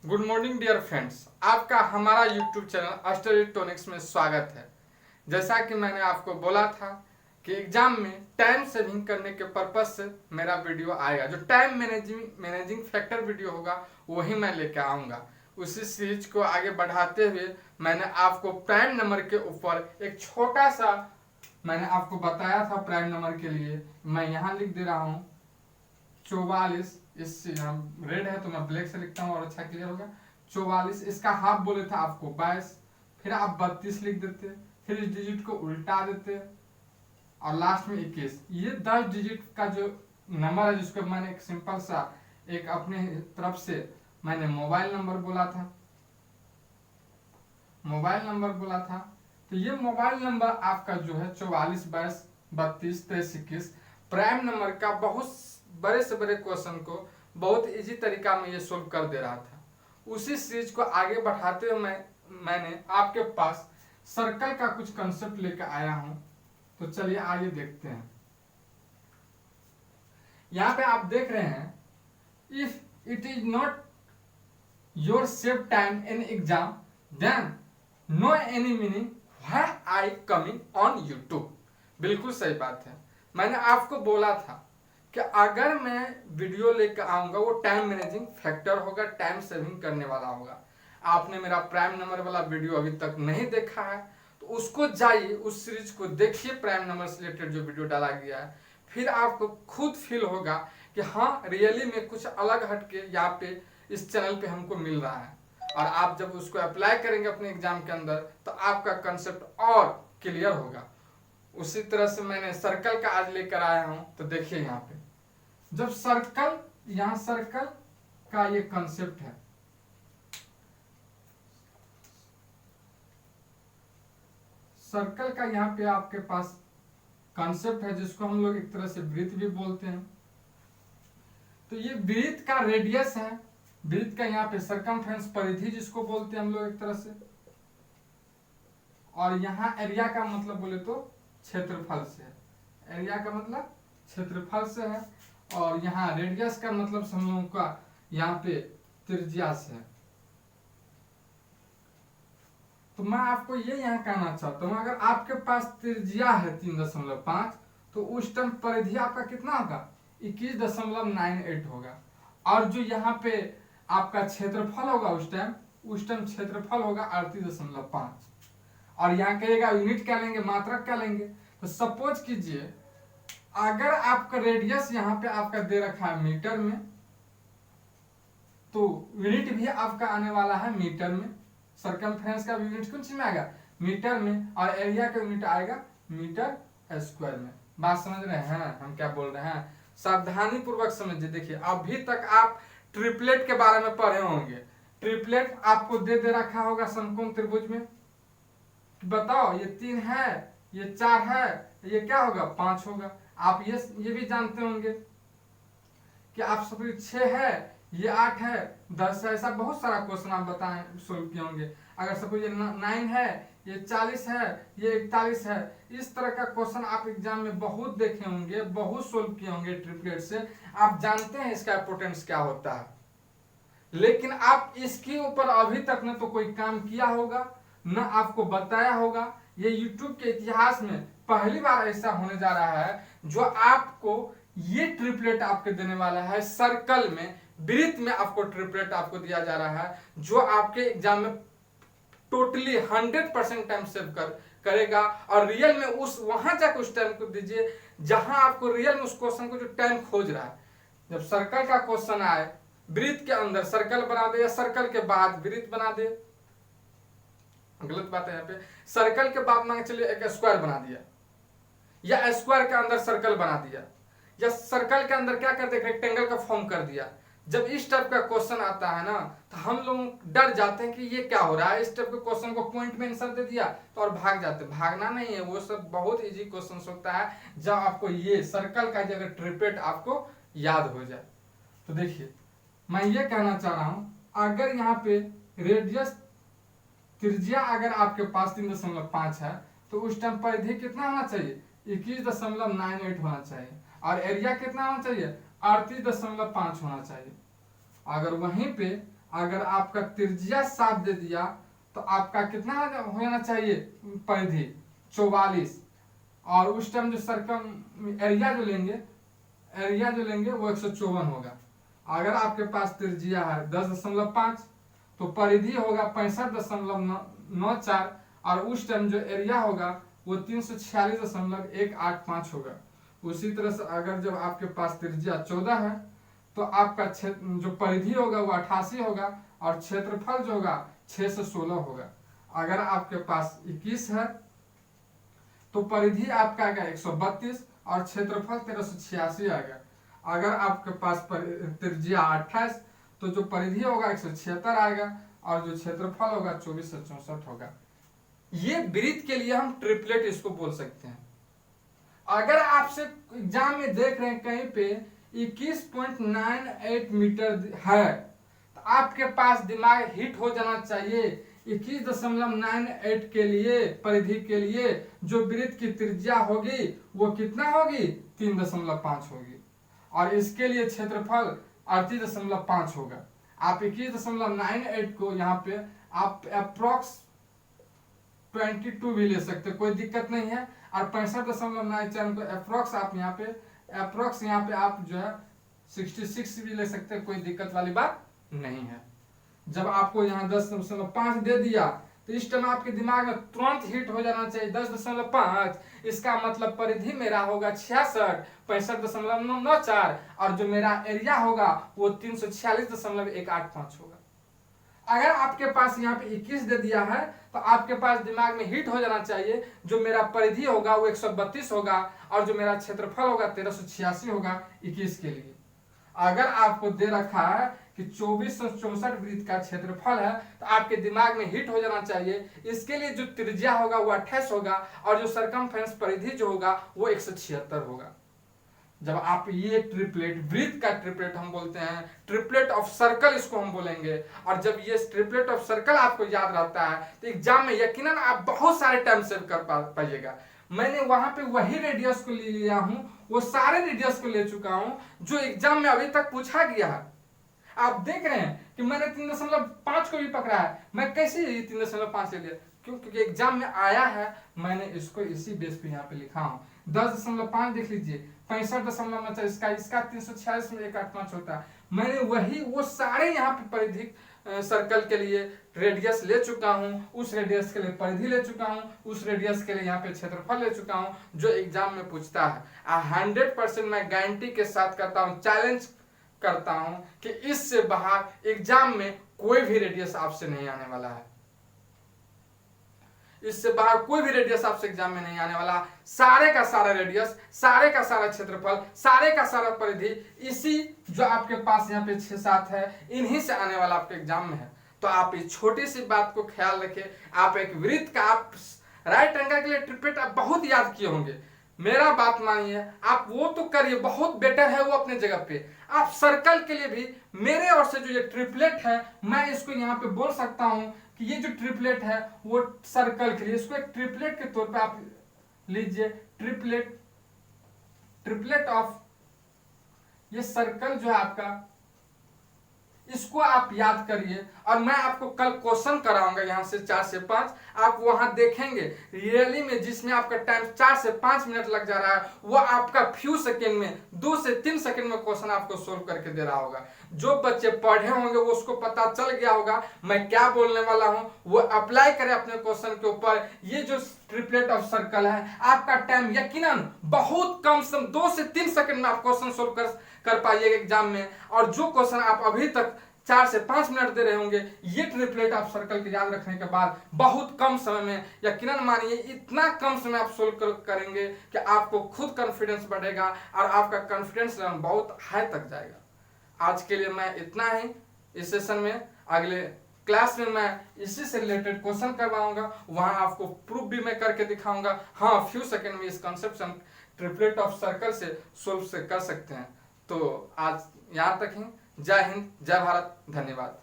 Good morning dear friends, आपका हमारा YouTube channel स्टडीटॉनिक्स में स्वागत है। जैसा कि मैंने आपको बोला था कि एग्जाम में टाइम सेविंग करने के पर्पज से मेरा वीडियो आएगा। जो टाइम मैनेजिंग फैक्टर वीडियो होगा वही मैं लेकर आऊँगा। उसी सीरीज को आगे बढ़ाते हुए मैंने आपको प्राइम नंबर के ऊपर एक छोटा सा मैंने आपको बताया था। प्राइम नंबर के लिए मैं यहाँ लिख दे रहा हूँ 44। इस रेड है तो मैं ब्लैक से लिखता हूँ और अच्छा क्लियर होगा। 44 इसका हाफ बोले था आपको 22, फिर आप 32 लिख देते, फिर इस डिजिट को उल्टा देते और लास्ट में 21। ये 10 डिजिट का जो नंबर है जिसको मैंने एक सिंपल सा एक अपने तरफ से मैंने मोबाइल नंबर बोला था। तो ये मोबाइल नंबर आपका जो है 44 22 32 23 21 प्राइम नंबर का बहुत बड़े से बड़े क्वेश्चन को बहुत इजी तरीका में ये सोल्व कर दे रहा था। उसी सीरीज को आगे बढ़ाते हुए मैंने आपके पास सर्कल का कुछ कंसेप्ट लेकर आया हूं। तो चलिए आगे देखते हैं। यहां पे आप देख रहे हैं, if it is not your save time in exam then no any meaning why I coming on YouTube. बिल्कुल सही बात है। मैंने आपको बोला था कि अगर मैं वीडियो लेकर आऊंगा वो टाइम मैनेजिंग फैक्टर होगा, टाइम सेविंग करने वाला होगा। आपने मेरा प्राइम नंबर वाला वीडियो अभी तक नहीं देखा है तो उसको जाइए, उस सीरीज को देखिए। प्राइम नंबर से रिलेटेड जो वीडियो डाला गया है, फिर आपको खुद फील होगा कि हाँ रियली में कुछ अलग हटके यहाँ पे इस चैनल पे हमको मिल रहा है। और आप जब उसको अप्लाई करेंगे अपने एग्जाम के अंदर तो आपका कंसेप्ट और क्लियर होगा। उसी तरह से मैंने सर्कल का आज लेकर आया हूं। तो देखिए यहाँ पे जब सर्कल का ये कंसेप्ट है। सर्कल का यहाँ पे आपके पास कंसेप्ट है जिसको हम लोग एक तरह से वृत्त भी बोलते हैं। तो ये वृत्त का रेडियस है, वृत्त का यहाँ पे सरकमफ्रेंस परिधि जिसको बोलते हैं हम लोग एक तरह से। और यहाँ एरिया का मतलब बोले तो क्षेत्रफल से है। एरिया का मतलब क्षेत्रफल से है और यहाँ रेडियस का मतलब हम लोगों का यहाँ पे त्रिज्या से है। तो मैं आपको ये यहाँ कहना चाहता हूँ, अगर आपके पास त्रिज्या है 3.5 तो उस टाइम परिधि आपका कितना होगा 21.98 होगा। और जो यहाँ पे आपका क्षेत्रफल होगा उस टाइम क्षेत्रफल होगा 38.5। और यहाँ कहेगा यूनिट क्या लेंगे, मात्रक क्या लेंगे। तो सपोज कीजिए अगर आपका रेडियस यहाँ पे आपका दे रखा है मीटर में, तो यूनिट भी आपका आने वाला है मीटर में। सर्कमफ्रेंस का यूनिट कौन सी में आएगा, मीटर में। और एरिया का यूनिट आएगा मीटर स्क्वायर में। बात समझ रहे हैं हम क्या बोल रहे हैं? सावधानी पूर्वक समझिए। देखिए अभी तक आप ट्रिपलेट के बारे में पढ़े होंगे। ट्रिपलेट आपको दे रखा होगा समकोण त्रिभुज में। बताओ ये 3 है, ये 4 है, ये क्या होगा 5 होगा। आप ये भी जानते होंगे कि आप सब 6 है, ये 8 है, 10 है। ऐसा बहुत सारा क्वेश्चन आप बताएं सोल्व किए होंगे। अगर सपोज ये 9 है, ये 40 है, ये 41 है। इस तरह का क्वेश्चन आप एग्जाम में बहुत देखे होंगे, बहुत सोल्व किए होंगे ट्रिपलेट से। आप जानते हैं इसका इंपोर्टेंस क्या होता है। लेकिन आप इसके ऊपर अभी तक न तो कोई काम किया होगा न आपको बताया होगा। ये YouTube के इतिहास में पहली बार ऐसा होने जा रहा है जो आपको ये ट्रिपलेट आपके देने वाला है। सर्कल में, वृत्त में आपको ट्रिपलेट आपको दिया जा रहा है जो आपके एग्जाम में टोटली 100% टाइम सेव करेगा। और रियल में उस वहां तक उस टाइम को दीजिए जहां आपको रियल में उस क्वेश्चन को जो टाइम खोज रहा है। जब सर्कल का क्वेश्चन आए, वृत्त के अंदर सर्कल बना दे या सर्कल के बाद वृत्त बना दे, गलत बात है यहाँ पे। सर्कल के बाद मान चलिए एक स्क्वायर बना दिया या स्क्वायर के अंदर सर्कल बना दिया या सर्कल के अंदर क्या करते रेक्टेंगल का फॉर्म कर दिया। जब इस टाइप का क्वेश्चन आता है ना तो हम लोग डर जाते हैं कि ये क्या हो रहा है। इस टाइप के क्वेश्चन को पॉइंट में आंसर दे दिया तो और भाग जाते। भागना नहीं है, वो सब बहुत इजी क्वेश्चन होता है जब आपको ये सर्कल का जगह ट्रिपलेट आपको याद हो जाए। तो देखिए मैं ये कहना चाह रहा हूं, अगर यहाँ पे रेडियस त्रिज्या अगर आपके पास 3.5 है तो उस टाइम परिधि कितना होना चाहिए 21.98 होना चाहिए। और एरिया कितना होना चाहिए 38.5 होना चाहिए। अगर वहीं पे अगर आपका त्रिज्या 7 दे दिया तो आपका कितना हो जाना चाहिए परिधि 44, और उस टाइम जो सर्कम एरिया जो लेंगे वो 154 होगा। अगर आपके पास त्रिज्या है 10.5 तो परिधि होगा 65.94, और उस टाइम जो एरिया होगा वो 346.185 होगा। उसी तरह से अगर जब आपके पास त्रिज्या 14 है तो आपका जो परिधि होगा वो 88 होगा, और क्षेत्रफल जो होगा 6 से 16 होगा। अगर आपके पास 21 है तो परिधि आपका आएगा 132 और क्षेत्रफल 1386 आएगा। अगर आपके पास त्रिज्या 28 तो जो परिधि होगा 176 आएगा, और जो क्षेत्रफल होगा 24 से 64 होगा। ये वृत्त के लिए हम ट्रिपलेट इसको बोल सकते हैं। अगर आपसे एग्जाम में देख रहे हैं कहीं पे 21.98 मीटर है तो आपके पास दिमाग हिट हो जाना चाहिए। 21.98 के लिए परिधि के लिए जो वृत्त की त्रिज्या होगी वो कितना होगी 3.5 होगी, और इसके लिए क्षेत्रफल 38.5 होगा। आप 21.98 को यहाँ पे आप अप्रोक्स 22 भी ले सकते, कोई दिक्कत नहीं है। और 65.94 को अप्रोक्स आप यहाँ पे आप जो है 66 भी ले सकते, कोई दिक्कत वाली बात नहीं है। जब आपको यहाँ 10.5 दे दिया तो इस टाइम आपके दिमाग में तुरंत हिट हो जाना चाहिए 10.5, इसका मतलब परिधि मेरा होगा 66, 65.94, और जो मेरा एरिया होगा वो 346.185 होगा। अगर आपके पास यहाँ पे 21 दे दिया है तो आपके पास दिमाग में हिट हो जाना चाहिए जो मेरा परिधि होगा वो 132 होगा, और जो मेरा क्षेत्रफल होगा 1386 होगा 21 के लिए। अगर आपको दे रखा है कि 2464 वृत्त का क्षेत्रफल है तो आपके दिमाग में हिट हो जाना चाहिए इसके लिए जो त्रिज्या होगा वो 28 होगा, और जो सरकमफ्रेंस परिधि जो होगा वो 176 होगा। जब आप ये ट्रिपलेट वृत्त का ट्रिपलेट हम बोलते हैं, ट्रिपलेट ऑफ सर्कल इसको हम बोलेंगे, और जब ये ट्रिपलेट ऑफ सर्कल आपको याद रहता है तो एग्जाम में यकीनन आप बहुत सारे टाइम सेव कर पाइएगा। मैंने वहां पे वही रेडियस को ले लिया हूं, वो सारे रेडियस को ले चुका हूं जो एग्जाम में अभी तक पूछा गया है। आप देख रहे हैं कि मैंने 3.5 को भी पकड़ा है, मैं कैसे 3.5 ले लिया, क्योंकि एग्जाम में आया है, मैंने इसको इसी बेस पे यहाँ पे लिखा हूँ। 10.5 देख लीजिए 65.9 इसका 346.185 होता है। मैंने वो सारे यहाँ पे परिधि सर्कल के लिए रेडियस ले चुका हूँ, उस रेडियस के लिए परिधि ले चुका हूँ, उस रेडियस के लिए यहाँ पे क्षेत्रफल ले चुका हूँ जो एग्जाम में पूछता है। 100% मैं गारंटी के साथ करता हूँ, चैलेंज करता हूँ कि इससे बाहर एग्जाम में कोई भी रेडियस आपसे नहीं आने वाला है। इससे बाहर कोई भी रेडियस आपसे एग्जाम में नहीं आने वाला। सारे का सारा रेडियस, सारे का सारा क्षेत्रफल, सारे का सारा परिधि इसी जो आपके पास यहाँ पे 6-7 है इन्हीं से आने वाला आपके एग्जाम में है। तो आप इस छोटी सी बात को ख्याल रखें। आप एक वृत्त का आप राइट एंगल के लिए ट्रिपलेट आप बहुत याद किए होंगे, मेरा बात मानिए आप वो तो करिए, बहुत बेटर है वो अपने जगह पे। आप सर्कल के लिए भी मेरे ओर से जो ये ट्रिपलेट है मैं इसको यहाँ पे बोल सकता हूँ कि ये जो ट्रिपलेट है वो सर्कल के लिए, इसको एक ट्रिपलेट के तौर पे आप लीजिए। ट्रिपलेट ऑफ ये सर्कल जो है आपका, इसको आप याद करिए। और मैं आपको कल क्वेश्चन कराऊंगा यहाँ से 4 से 5, आप वहां देखेंगे रियली में जिसमें आपका टाइम 4 से 5 मिनट लग जा रहा है वो आपका फ्यू सेकेंड में 2 से 3 सेकेंड में क्वेश्चन आपको सोल्व करके दे रहा होगा। जो बच्चे पढ़े होंगे वो उसको पता चल गया होगा मैं क्या बोलने वाला हूं, वो अप्लाई करें अपने क्वेश्चन के ऊपर। ये जो ट्रिपलेट ऑफ सर्कल है आपका टाइम यकीनन बहुत कम से 2 से 3 सेकेंड में आप क्वेश्चन सोल्व कर पाइएगा एग्जाम में। और जो क्वेश्चन आप अभी तक 4 से 5 मिनट दे रहे होंगे ये ट्रिपलेट ऑफ सर्कल के याद रखने के बाद बहुत कम समय में, यकीनन मानिए इतना कम समय आप सोल्व करेंगे कि आपको खुद कॉन्फिडेंस बढ़ेगा और आपका कॉन्फिडेंस लेवल बहुत हाई तक जाएगा। आज के लिए मैं इतना ही। इस सेशन में अगले क्लास में मैं इसी से रिलेटेड क्वेश्चन करवाऊंगा, वहां आपको प्रूफ भी मैं करके दिखाऊंगा। हाँ, फ्यू सेकंड में इस कॉन्सेप्ट ट्रिपलेट ऑफ सर्कल से सोल्व से कर सकते हैं। तो आज यहाँ तक ही। जय हिंद, जय भारत, धन्यवाद।